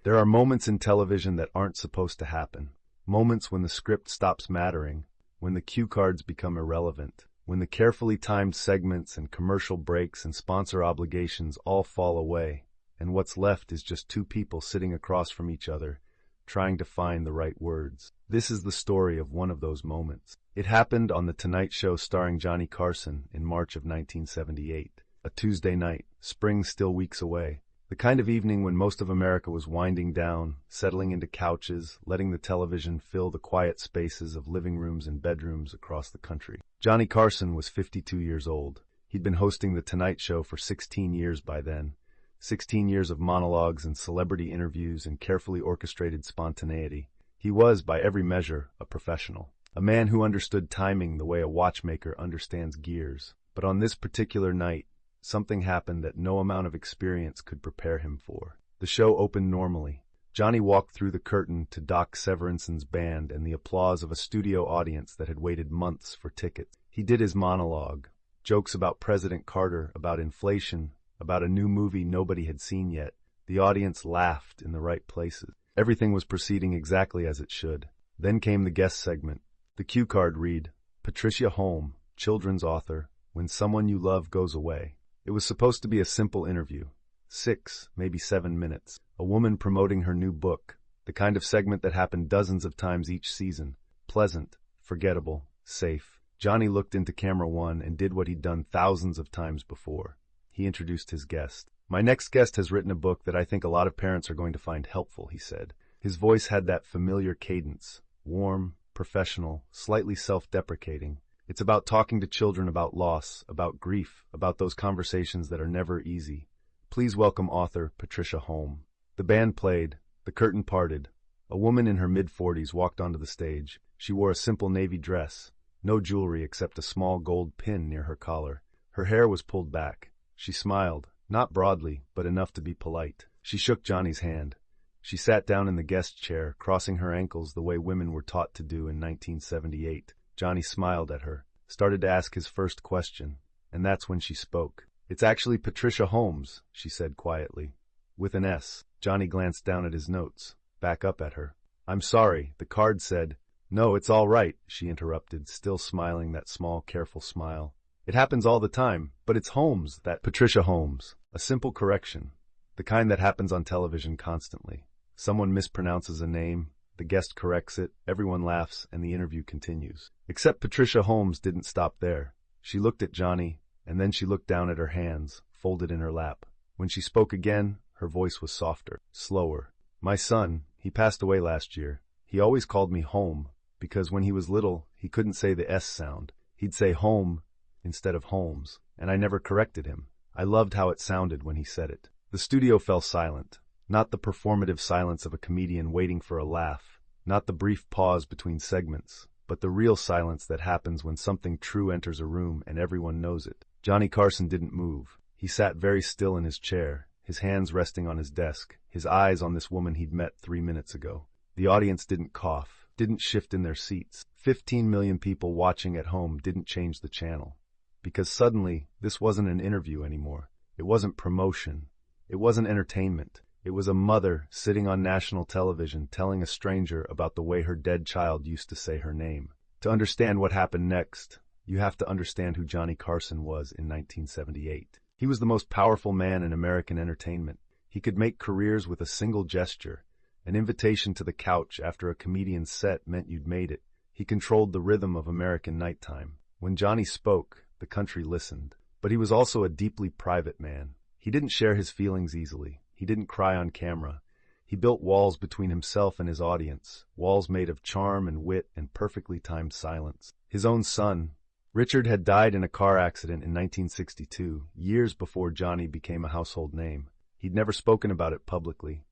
There are moments in television that aren't supposed to happen. Moments when the script stops mattering, when the cue cards become irrelevant, when the carefully timed segments and commercial breaks and sponsor obligations all fall away, and what's left is just two people sitting across from each other, trying to find the right words. This is the story of one of those moments. It happened on The Tonight Show starring Johnny Carson in March of 1978. A Tuesday night, spring still weeks away. The kind of evening when most of America was winding down, settling into couches, letting the television fill the quiet spaces of living rooms and bedrooms across the country. Johnny Carson was 52 years old. He'd been hosting The Tonight Show for 16 years by then. 16 years of monologues and celebrity interviews and carefully orchestrated spontaneity. He was, by every measure, a professional. A man who understood timing the way a watchmaker understands gears. But on this particular night, something happened that no amount of experience could prepare him for. The show opened normally. Johnny walked through the curtain to Doc Severinson's band and the applause of a studio audience that had waited months for tickets. He did his monologue. Jokes about President Carter, about inflation, about a new movie nobody had seen yet. The audience laughed in the right places. Everything was proceeding exactly as it should. Then came the guest segment. The cue card read, Patricia Holm, children's author, When Someone You Love Goes Away. It was supposed to be a simple interview. 6, maybe 7 minutes. A woman promoting her new book. The kind of segment that happened dozens of times each season. Pleasant, forgettable, safe. Johnny looked into camera one and did what he'd done thousands of times before. He introduced his guest. My next guest has written a book that I think a lot of parents are going to find helpful, he said. His voice had that familiar cadence. Warm, professional, slightly self-deprecating. It's about talking to children about loss, about grief, about those conversations that are never easy. Please welcome author Patricia Holm. The band played. The curtain parted. A woman in her mid-40s walked onto the stage. She wore a simple navy dress. No jewelry except a small gold pin near her collar. Her hair was pulled back. She smiled, not broadly, but enough to be polite. She shook Johnny's hand. She sat down in the guest chair, crossing her ankles the way women were taught to do in 1978. Johnny smiled at her, started to ask his first question, and that's when she spoke. It's actually Patricia Holmes, she said quietly. With an S. Johnny glanced down at his notes, back up at her. I'm sorry, the card said. No, it's all right, she interrupted, still smiling that small, careful smile. It happens all the time, but it's Holmes, that Patricia Holmes. A simple correction, the kind that happens on television constantly. Someone mispronounces a name, the guest corrects it, everyone laughs, and the interview continues. Except Patricia Holmes didn't stop there. She looked at Johnny, and then she looked down at her hands, folded in her lap. When she spoke again, her voice was softer, slower. My son, he passed away last year. He always called me home, because when he was little, he couldn't say the S sound. He'd say home instead of Holmes, and I never corrected him. I loved how it sounded when he said it. The studio fell silent. Not the performative silence of a comedian waiting for a laugh, not the brief pause between segments, but the real silence that happens when something true enters a room and everyone knows it. Johnny Carson didn't move. He sat very still in his chair, his hands resting on his desk, his eyes on this woman he'd met 3 minutes ago. The audience didn't cough, didn't shift in their seats. 15 million people watching at home didn't change the channel. Because suddenly, this wasn't an interview anymore. It wasn't promotion. It wasn't entertainment. It was a mother sitting on national television telling a stranger about the way her dead child used to say her name. To understand what happened next, you have to understand who Johnny Carson was in 1978. He was the most powerful man in American entertainment. He could make careers with a single gesture. An invitation to the couch after a comedian's set meant you'd made it. He controlled the rhythm of American nighttime. When Johnny spoke, the country listened. But he was also a deeply private man. He didn't share his feelings easily. He didn't cry on camera. He built walls between himself and his audience, walls made of charm and wit and perfectly timed silence. His own son, Richard, had died in a car accident in 1962, years before Johnny became a household name. He'd never spoken about it publicly,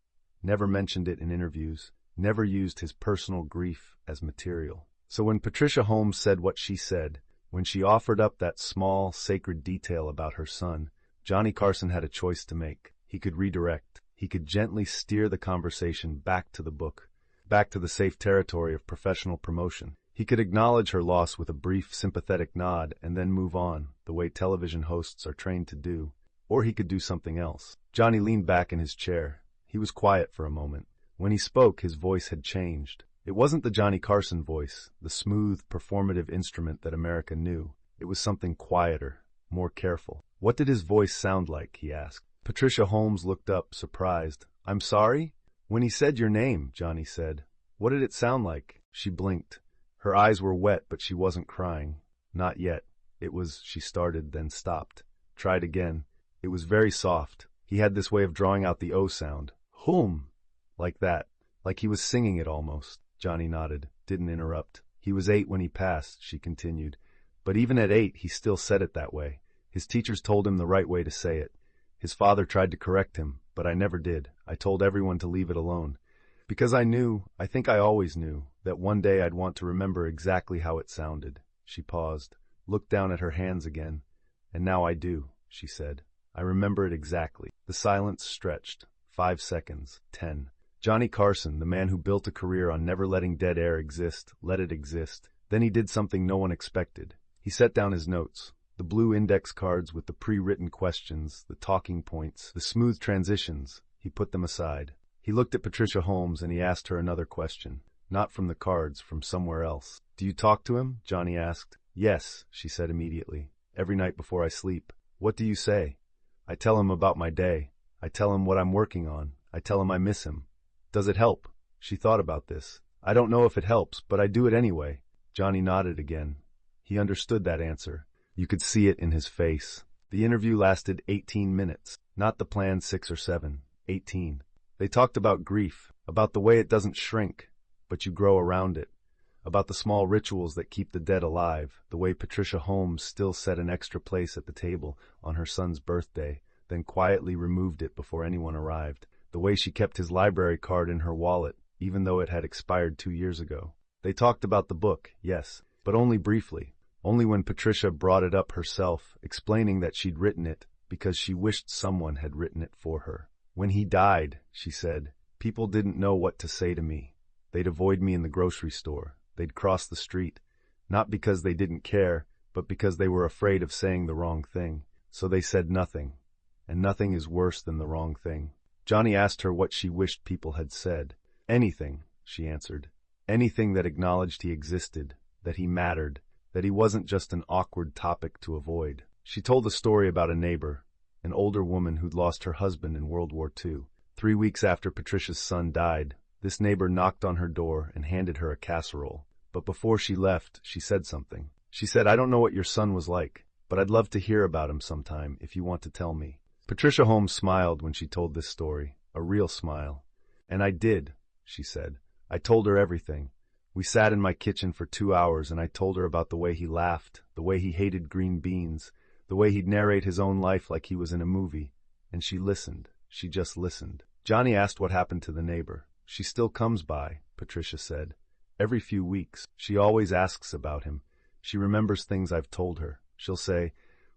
never mentioned it in interviews, never used his personal grief as material. So when Patricia Holmes said what she said, when she offered up that small, sacred detail about her son, Johnny Carson had a choice to make. He could redirect. He could gently steer the conversation back to the book, back to the safe territory of professional promotion. He could acknowledge her loss with a brief, sympathetic nod and then move on, the way television hosts are trained to do. Or he could do something else. Johnny leaned back in his chair. He He was quiet for a moment. When he spoke, his voice had changed. It wasn't the Johnny Carson voice, the smooth, performative instrument that America knew. It was something quieter, more careful. What did his voice sound like, he asked. Patricia Holmes looked up, surprised. I'm sorry? When he said your name, Johnny said. What did it sound like? She blinked. Her eyes were wet, but she wasn't crying. Not yet. It was, she started, then stopped. Tried again. It was very soft. He had this way of drawing out the O sound. Hum! Like that. Like he was singing it almost. Johnny nodded, didn't interrupt. He was 8 when he passed, she continued. But even at 8, he still said it that way. His teachers told him the right way to say it. His father tried to correct him, but I never did. I told everyone to leave it alone. Because I knew, I think I always knew, that one day I'd want to remember exactly how it sounded. She paused, looked down at her hands again. And now I do, she said. I remember it exactly. The silence stretched. 5 seconds. 10. Johnny Carson, the man who built a career on never letting dead air exist, let it exist. Then he did something no one expected. He set down his notes. The blue index cards with the pre-written questions, the talking points, the smooth transitions. He put them aside. He looked at Patricia Holmes and he asked her another question. Not from the cards, from somewhere else. Do you talk to him? Johnny asked. Yes, she said immediately. Every night before I sleep. What do you say? I tell him about my day. I tell him what I'm working on. I tell him I miss him. Does it help? She thought about this. I don't know if it helps, but I do it anyway. Johnny nodded again. He understood that answer. You could see it in his face. The interview lasted 18 minutes. Not the planned 6 or 7. 18. They talked about grief, about the way it doesn't shrink, but you grow around it, about the small rituals that keep the dead alive, the way Patricia Holmes still set an extra place at the table on her son's birthday, then quietly removed it before anyone arrived, the way she kept his library card in her wallet, even though it had expired 2 years ago. They talked about the book, yes, but only briefly, only when Patricia brought it up herself, explaining that she'd written it because she wished someone had written it for her. When he died, she said, people didn't know what to say to me. They'd avoid me in the grocery store. They'd cross the street, not because they didn't care, but because they were afraid of saying the wrong thing. So they said nothing, and nothing is worse than the wrong thing. Johnny asked her what she wished people had said. Anything, she answered. Anything that acknowledged he existed, that he mattered, that he wasn't just an awkward topic to avoid. She told a story about a neighbor, an older woman who'd lost her husband in World War II. 3 weeks after Patricia's son died, this neighbor knocked on her door and handed her a casserole. But before she left, she said something. She said, I don't know what your son was like, but I'd love to hear about him sometime if you want to tell me. Patricia Holmes smiled when she told this story, a real smile. And I did, she said. I told her everything. We sat in my kitchen for 2 hours and I told her about the way he laughed, the way he hated green beans, the way he'd narrate his own life like he was in a movie. And she listened. She just listened. Johnny asked what happened to the neighbor. She still comes by, Patricia said. Every few weeks. She always asks about him. She remembers things I've told her. She'll say,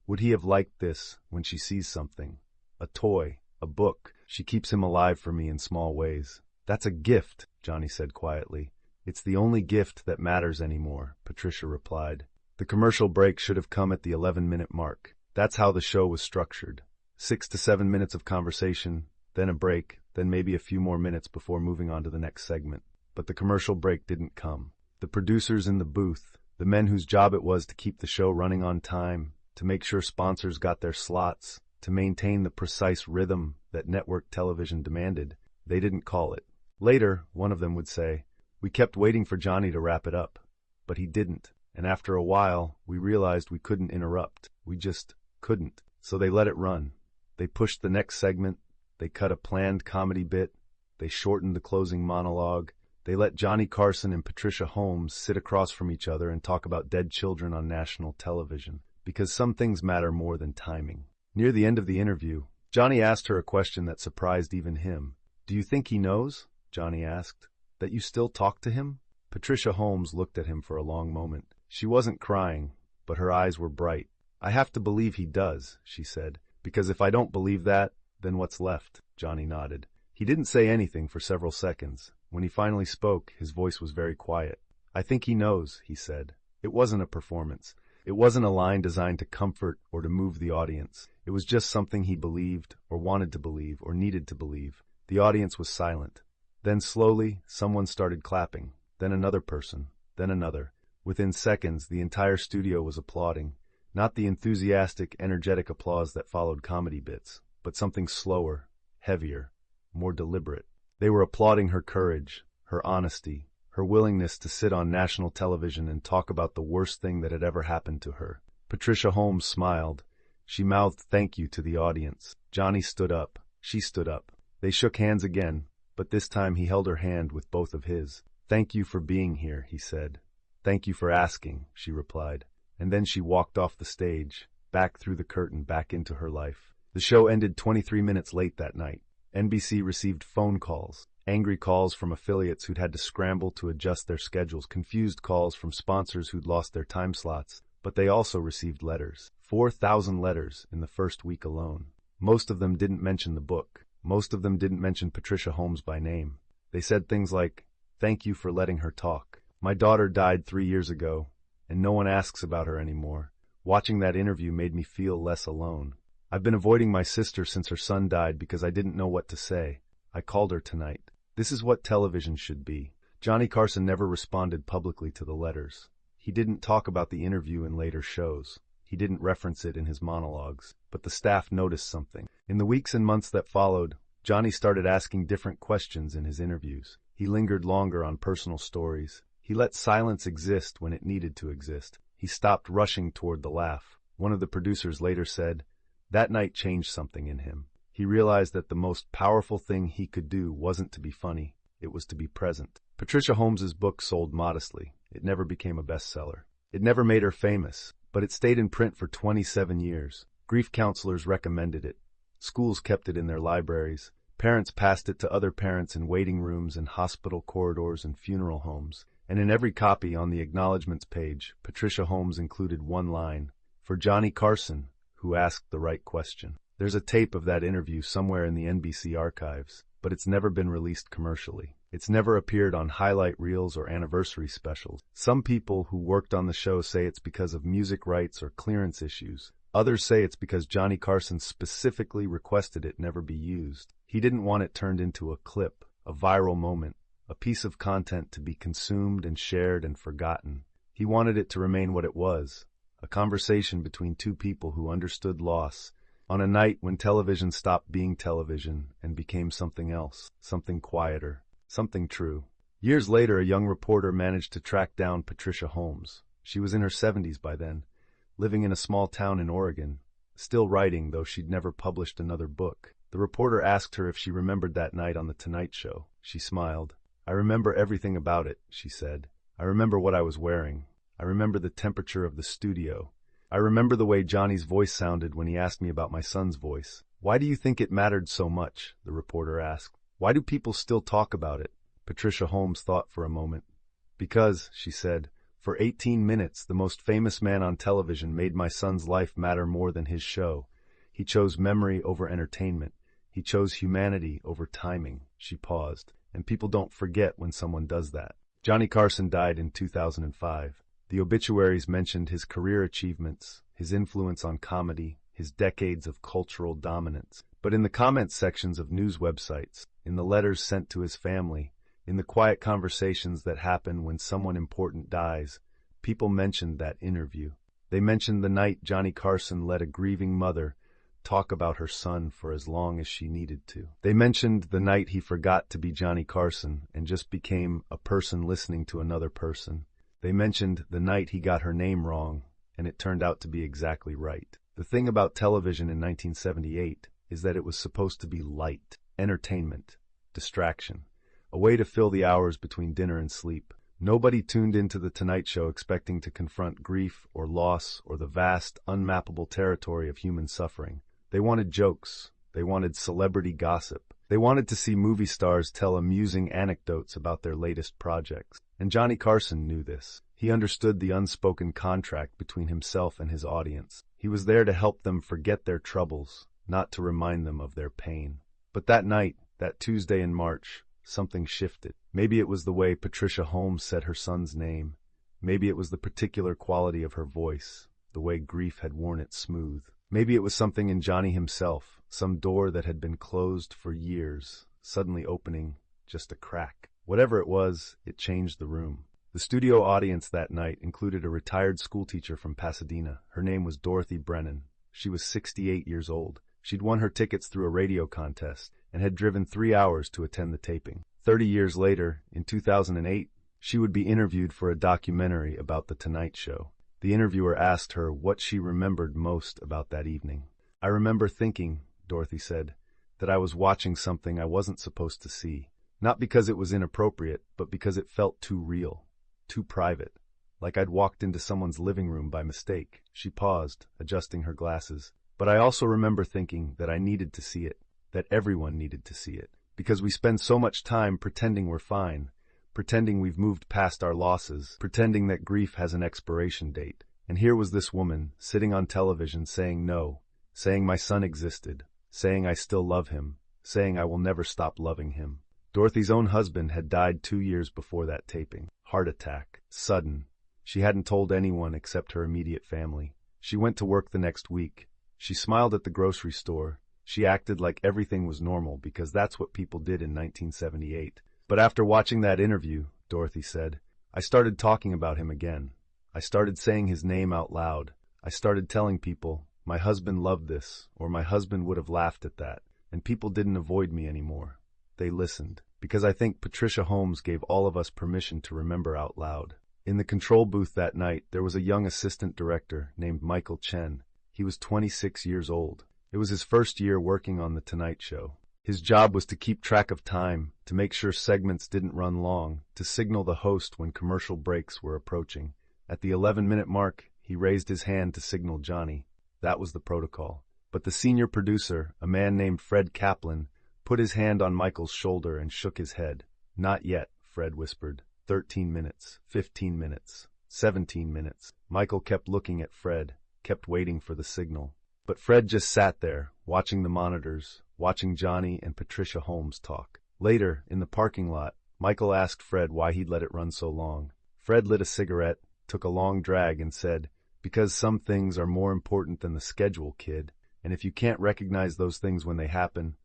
would he have liked this when she sees something? A toy, a book. She keeps him alive for me in small ways. That's a gift, Johnny said quietly. It's the only gift that matters anymore, Patricia replied. The commercial break should have come at the 11-minute mark. That's how the show was structured. 6 to 7 minutes of conversation, then a break, then maybe a few more minutes before moving on to the next segment. But the commercial break didn't come. The producers in the booth, the men whose job it was to keep the show running on time, to make sure sponsors got their slots, to maintain the precise rhythm that network television demanded, they didn't call it. Later, one of them would say, we kept waiting for Johnny to wrap it up, but he didn't. And after a while, we realized we couldn't interrupt. We just couldn't. So they let it run. They pushed the next segment. They cut a planned comedy bit. They shortened the closing monologue. They let Johnny Carson and Patricia Holmes sit across from each other and talk about dead children on national television. Because some things matter more than timing. Near the end of the interview, Johnny asked her a question that surprised even him. Do you think he knows? Johnny asked. That you still talk to him? Patricia Holmes looked at him for a long moment. She wasn't crying, but her eyes were bright. I have to believe he does, she said, because if I don't believe that, then what's left? Johnny nodded. He didn't say anything for several seconds. When he finally spoke, his voice was very quiet. I think he knows, he said. It wasn't a performance. It wasn't a line designed to comfort or to move the audience. It was just something he believed, or wanted to believe, or needed to believe. The audience was silent. Then slowly, someone started clapping, then another person, then another. Within seconds, the entire studio was applauding, not the enthusiastic, energetic applause that followed comedy bits, but something slower, heavier, more deliberate. They were applauding her courage, her honesty, her willingness to sit on national television and talk about the worst thing that had ever happened to her. Patricia Holmes smiled. She mouthed thank you to the audience. Johnny stood up. She stood up. They shook hands again, but this time he held her hand with both of his. "Thank you for being here," he said. "Thank you for asking," she replied. And then she walked off the stage, back through the curtain, back into her life. The show ended 23 minutes late that night. NBC received phone calls, angry calls from affiliates who'd had to scramble to adjust their schedules, confused calls from sponsors who'd lost their time slots, but they also received letters. 4,000 letters in the first week alone. Most of them didn't mention the book. Most of them didn't mention Patricia Holmes by name. They said things like, "Thank you for letting her talk. My daughter died 3 years ago, and no one asks about her anymore. Watching that interview made me feel less alone. I've been avoiding my sister since her son died because I didn't know what to say. I called her tonight." This is what television should be. Johnny Carson never responded publicly to the letters. He didn't talk about the interview in later shows. He didn't reference it in his monologues. But the staff noticed something. In the weeks and months that followed, Johnny started asking different questions in his interviews. He lingered longer on personal stories. He let silence exist when it needed to exist. He stopped rushing toward the laugh. One of the producers later said, "That night changed something in him. He realized that the most powerful thing he could do wasn't to be funny, it was to be present." Patricia Holmes's book sold modestly. It never became a bestseller. It never made her famous, but it stayed in print for 27 years. Grief counselors recommended it. Schools kept it in their libraries. Parents passed it to other parents in waiting rooms and hospital corridors and funeral homes. And in every copy on the acknowledgments page, Patricia Holmes included one line, "For Johnny Carson, who asked the right question." There's a tape of that interview somewhere in the NBC archives, but it's never been released commercially. It's never appeared on highlight reels or anniversary specials. Some people who worked on the show say it's because of music rights or clearance issues. Others say it's because Johnny Carson specifically requested it never be used. He didn't want it turned into a clip, a viral moment, a piece of content to be consumed and shared and forgotten. He wanted it to remain what it was, a conversation between two people who understood loss, on a night when television stopped being television and became something else, something quieter, something true. Years later, a young reporter managed to track down Patricia Holmes. She was in her 70s by then, living in a small town in Oregon, still writing, though she'd never published another book. The reporter asked her if she remembered that night on The Tonight Show. She smiled. "I remember everything about it," she said. "I remember what I was wearing. I remember the temperature of the studio. I remember the way Johnny's voice sounded when he asked me about my son's voice." "Why do you think it mattered so much?" the reporter asked. "Why do people still talk about it?" Patricia Holmes thought for a moment. "Because," she said, "for 18 minutes, the most famous man on television made my son's life matter more than his show. He chose memory over entertainment. He chose humanity over timing." She paused. "And people don't forget when someone does that." Johnny Carson died in 2005. The obituaries mentioned his career achievements, his influence on comedy, his decades of cultural dominance. But in the comments sections of news websites, in the letters sent to his family, in the quiet conversations that happen when someone important dies, people mentioned that interview. They mentioned the night Johnny Carson let a grieving mother talk about her son for as long as she needed to. They mentioned the night he forgot to be Johnny Carson and just became a person listening to another person. They mentioned the night he got her name wrong, and it turned out to be exactly right. The thing about television in 1978 is that it was supposed to be light, entertainment, distraction, a way to fill the hours between dinner and sleep. Nobody tuned into The Tonight Show expecting to confront grief or loss or the vast, unmappable territory of human suffering. They wanted jokes. They wanted celebrity gossip. They wanted to see movie stars tell amusing anecdotes about their latest projects. And Johnny Carson knew this. He understood the unspoken contract between himself and his audience. He was there to help them forget their troubles, not to remind them of their pain. But that night, that Tuesday in March, something shifted. Maybe it was the way Patricia Holmes said her son's name. Maybe it was the particular quality of her voice, the way grief had worn it smooth. Maybe it was something in Johnny himself, some door that had been closed for years, suddenly opening just a crack. Whatever it was, it changed the room. The studio audience that night included a retired schoolteacher from Pasadena. Her name was Dorothy Brennan. She was 68 years old. She'd won her tickets through a radio contest and had driven 3 hours to attend the taping. 30 years later, in 2008, she would be interviewed for a documentary about The Tonight Show. The interviewer asked her what she remembered most about that evening. "I remember thinking," Dorothy said, "that I was watching something I wasn't supposed to see. Not because it was inappropriate, but because it felt too real, too private, like I'd walked into someone's living room by mistake." She paused, adjusting her glasses. "But I also remember thinking that I needed to see it, that everyone needed to see it, because we spend so much time pretending we're fine, pretending we've moved past our losses, pretending that grief has an expiration date. And here was this woman, sitting on television saying no, saying my son existed, saying I still love him, saying I will never stop loving him." Dorothy's own husband had died 2 years before that taping. Heart attack. Sudden. She hadn't told anyone except her immediate family. She went to work the next week. She smiled at the grocery store. She acted like everything was normal because that's what people did in 1978. But after watching that interview, Dorothy said, "I started talking about him again. I started saying his name out loud. I started telling people, my husband loved this, or my husband would have laughed at that. And people didn't avoid me anymore. They listened. Because I think Patricia Holmes gave all of us permission to remember out loud." In the control booth that night, there was a young assistant director named Michael Chen. He was 26 years old. It was his first year working on The Tonight Show. His job was to keep track of time, to make sure segments didn't run long, to signal the host when commercial breaks were approaching. At the 11-minute mark, he raised his hand to signal Johnny. That was the protocol. But the senior producer, a man named Fred Kaplan, put his hand on Michael's shoulder and shook his head. "Not yet," Fred whispered. 13 minutes, 15 minutes, 17 minutes. Michael kept looking at Fred, kept waiting for the signal. But Fred just sat there, watching the monitors, watching Johnny and Patricia Holmes talk. Later, in the parking lot, Michael asked Fred why he'd let it run so long. Fred lit a cigarette, took a long drag, and said, "Because some things are more important than the schedule, kid. And if you can't recognize those things when they happen,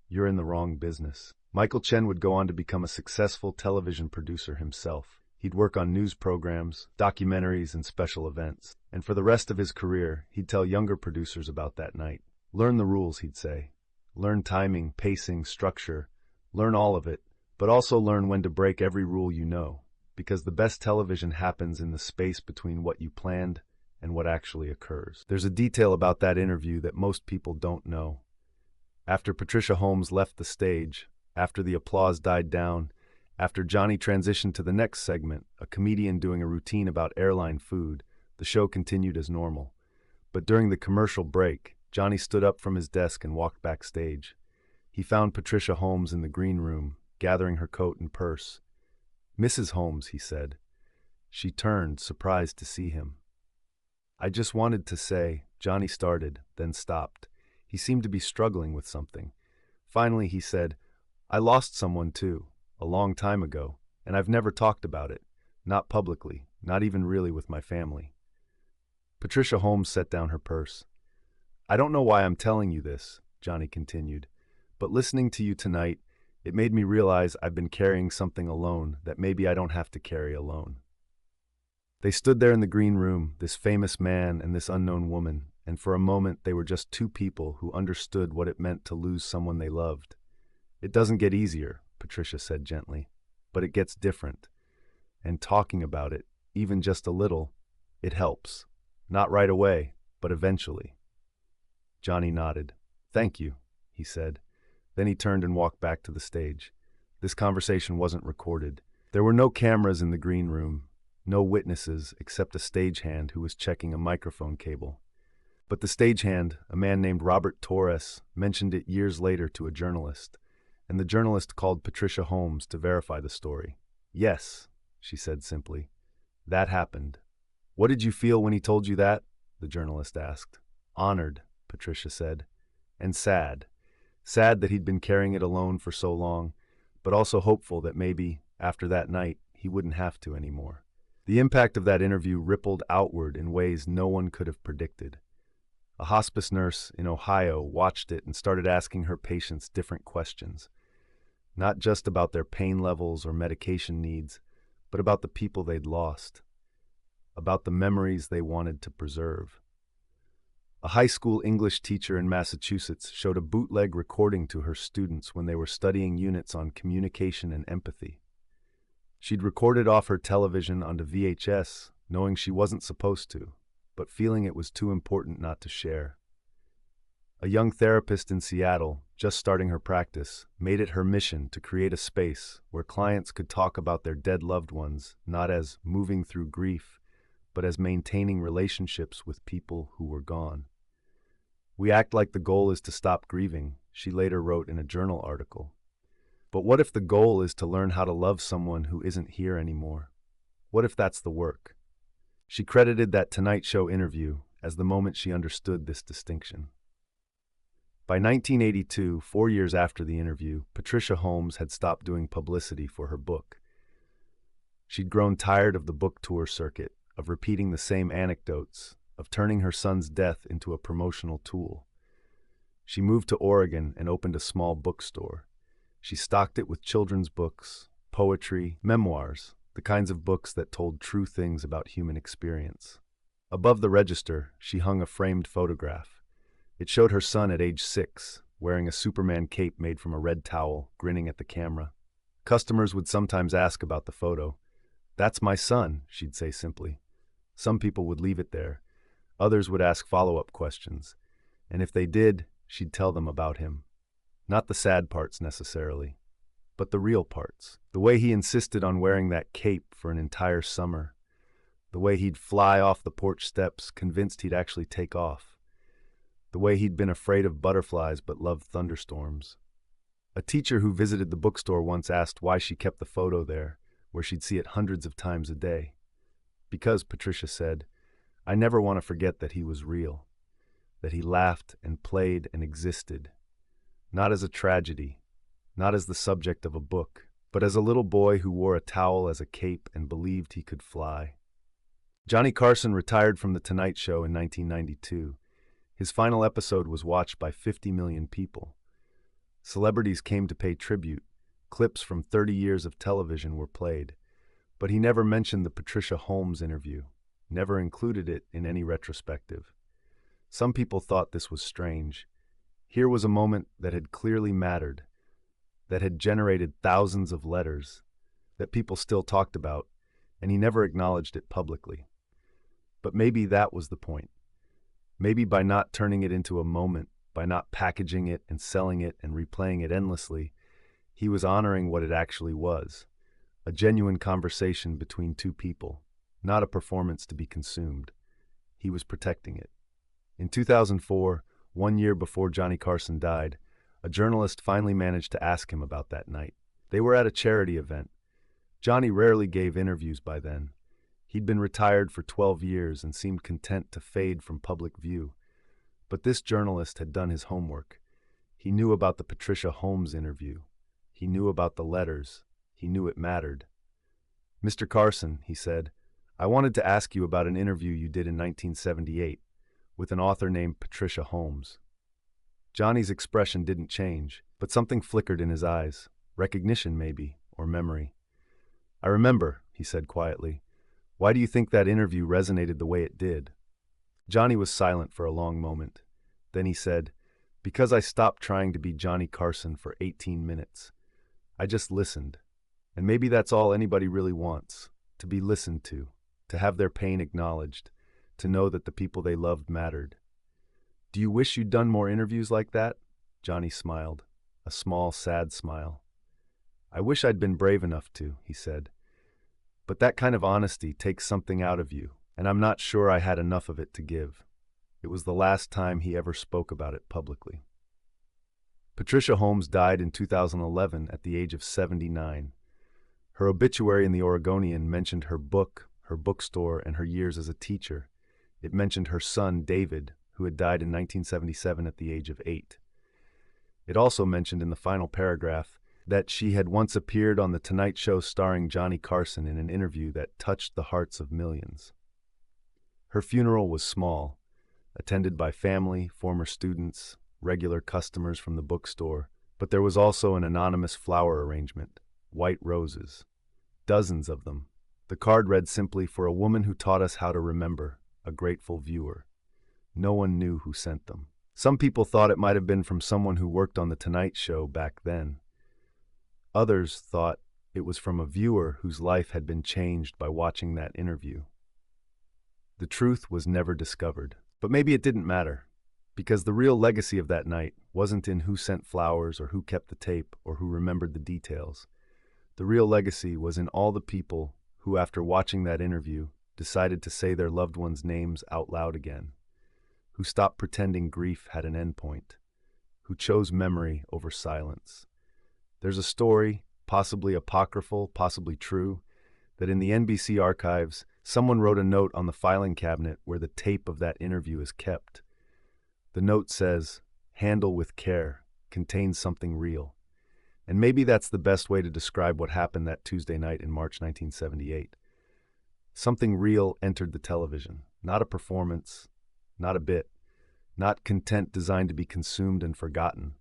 you're in the wrong business." Michael Chen would go on to become a successful television producer himself. He'd work on news programs, documentaries, and special events. And for the rest of his career, he'd tell younger producers about that night. "Learn the rules," he'd say. "Learn timing, pacing, structure. Learn all of it, but also learn when to break every rule you know. Because the best television happens in the space between what you planned and what actually occurs." There's a detail about that interview that most people don't know. After Patricia Holmes left the stage, after the applause died down, after Johnny transitioned to the next segment, a comedian doing a routine about airline food, the show continued as normal. But during the commercial break, Johnny stood up from his desk and walked backstage. He found Patricia Holmes in the green room, gathering her coat and purse. "Mrs. Holmes," he said. She turned, surprised to see him. "I just wanted to say," Johnny started, then stopped. He seemed to be struggling with something. Finally, he said, "I lost someone too, a long time ago, and I've never talked about it. Not publicly, not even really with my family." Patricia Holmes set down her purse. "I don't know why I'm telling you this," Johnny continued, "but listening to you tonight, it made me realize I've been carrying something alone that maybe I don't have to carry alone." They stood there in the green room, this famous man and this unknown woman, and for a moment they were just two people who understood what it meant to lose someone they loved. "It doesn't get easier," Patricia said gently, "but it gets different. And talking about it, even just a little, it helps. Not right away, but eventually." Johnny nodded. "Thank you," he said. Then he turned and walked back to the stage. This conversation wasn't recorded. There were no cameras in the green room, no witnesses except a stagehand who was checking a microphone cable. But the stagehand, a man named Robert Torres, mentioned it years later to a journalist, and the journalist called Patricia Holmes to verify the story. "Yes," she said simply. "That happened." "What did you feel when he told you that?" the journalist asked. "Honored," Patricia said, "and sad. Sad that he'd been carrying it alone for so long, but also hopeful that maybe, after that night, he wouldn't have to anymore." The impact of that interview rippled outward in ways no one could have predicted. A hospice nurse in Ohio watched it and started asking her patients different questions. not just about their pain levels or medication needs, but about the people they'd lost, about the memories they wanted to preserve. A high school English teacher in Massachusetts showed a bootleg recording to her students when they were studying units on communication and empathy. She'd recorded off her television onto VHS, knowing she wasn't supposed to, but feeling it was too important not to share. A young therapist in Seattle, just starting her practice, made it her mission to create a space where clients could talk about their dead loved ones, not as moving through grief, but as maintaining relationships with people who were gone. "We act like the goal is to stop grieving," she later wrote in a journal article. But what if the goal is to learn how to love someone who isn't here anymore? What if that's the work? She credited that Tonight Show interview as the moment she understood this distinction. By 1982, 4 years after the interview, Patricia Holmes had stopped doing publicity for her book. She'd grown tired of the book tour circuit, of repeating the same anecdotes, of turning her son's death into a promotional tool. She moved to Oregon and opened a small bookstore. She stocked it with children's books, poetry, memoirs, the kinds of books that told true things about human experience. Above the register, she hung a framed photograph. It showed her son at age 6, wearing a Superman cape made from a red towel, grinning at the camera. Customers would sometimes ask about the photo. "That's my son," she'd say simply. Some people would leave it there. Others would ask follow-up questions. And if they did, she'd tell them about him. Not the sad parts necessarily, but the real parts. The way he insisted on wearing that cape for an entire summer. The way he'd fly off the porch steps, convinced he'd actually take off. The way he'd been afraid of butterflies but loved thunderstorms. A teacher who visited the bookstore once asked why she kept the photo there, where she'd see it hundreds of times a day. "Because," Patricia said, "I never want to forget that he was real, that he laughed and played and existed. Not as a tragedy, not as the subject of a book, but as a little boy who wore a towel as a cape and believed he could fly." Johnny Carson retired from The Tonight Show in 1992. His final episode was watched by 50 million people. Celebrities came to pay tribute. Clips from 30 years of television were played. But he never mentioned the Patricia Holmes interview, never included it in any retrospective. Some people thought this was strange. Here was a moment that had clearly mattered, that had generated thousands of letters, that people still talked about, and he never acknowledged it publicly. But maybe that was the point. Maybe by not turning it into a moment, by not packaging it and selling it and replaying it endlessly, he was honoring what it actually was, a genuine conversation between two people, not a performance to be consumed. He was protecting it. In 2004, 1 year before Johnny Carson died, a journalist finally managed to ask him about that night. They were at a charity event. Johnny rarely gave interviews by then. He'd been retired for 12 years and seemed content to fade from public view. But this journalist had done his homework. He knew about the Patricia Holmes interview. He knew about the letters. He knew it mattered. "Mr. Carson," he said, "I wanted to ask you about an interview you did in 1978 with an author named Patricia Holmes." Johnny's expression didn't change, but something flickered in his eyes. Recognition, maybe, or memory. "I remember," he said quietly. "Why do you think that interview resonated the way it did?" Johnny was silent for a long moment. Then he said, "Because I stopped trying to be Johnny Carson for 18 minutes. I just listened. And maybe that's all anybody really wants, to be listened to have their pain acknowledged, to know that the people they loved mattered." "Do you wish you'd done more interviews like that?" Johnny smiled, a small, sad smile. "I wish I'd been brave enough to," he said. "But that kind of honesty takes something out of you, and I'm not sure I had enough of it to give." It was the last time he ever spoke about it publicly. Patricia Holmes died in 2011 at the age of 79. Her obituary in the Oregonian mentioned her book, her bookstore, and her years as a teacher. It mentioned her son, David, who had died in 1977 at the age of 8. It also mentioned in the final paragraph that she had once appeared on The Tonight Show starring Johnny Carson in an interview that touched the hearts of millions. Her funeral was small, attended by family, former students, regular customers from the bookstore, But there was also an anonymous flower arrangement, white roses, dozens of them. The card read simply, "For a woman who taught us how to remember, a grateful viewer." No one knew who sent them. Some people thought it might have been from someone who worked on The Tonight Show back then. Others thought it was from a viewer whose life had been changed by watching that interview. The truth was never discovered. But maybe it didn't matter, because the real legacy of that night wasn't in who sent flowers or who kept the tape or who remembered the details. The real legacy was in all the people who, after watching that interview, decided to say their loved ones' names out loud again, who stopped pretending grief had an endpoint, who chose memory over silence. There's a story, possibly apocryphal, possibly true, that in the NBC archives, someone wrote a note on the filing cabinet where the tape of that interview is kept. The note says, "Handle with care, contains something real." And maybe that's the best way to describe what happened that Tuesday night in March 1978. Something real entered the television, not a performance, not a bit, not content designed to be consumed and forgotten,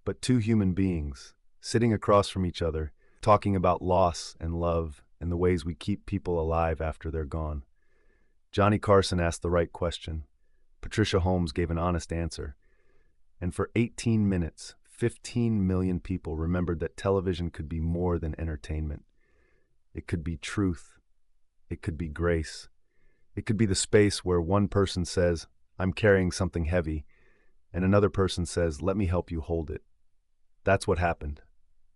but two human beings, sitting across from each other, talking about loss and love and the ways we keep people alive after they're gone. Johnny Carson asked the right question. Patricia Holmes gave an honest answer. And for 18 minutes, 15 million people remembered that television could be more than entertainment. It could be truth. It could be grace. It could be the space where one person says, "I'm carrying something heavy," and another person says, "Let me help you hold it." That's what happened.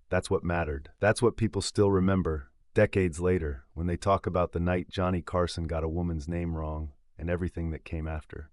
That's what mattered. That's what people still remember, decades later, when they talk about the night Johnny Carson got a woman's name wrong and everything that came after.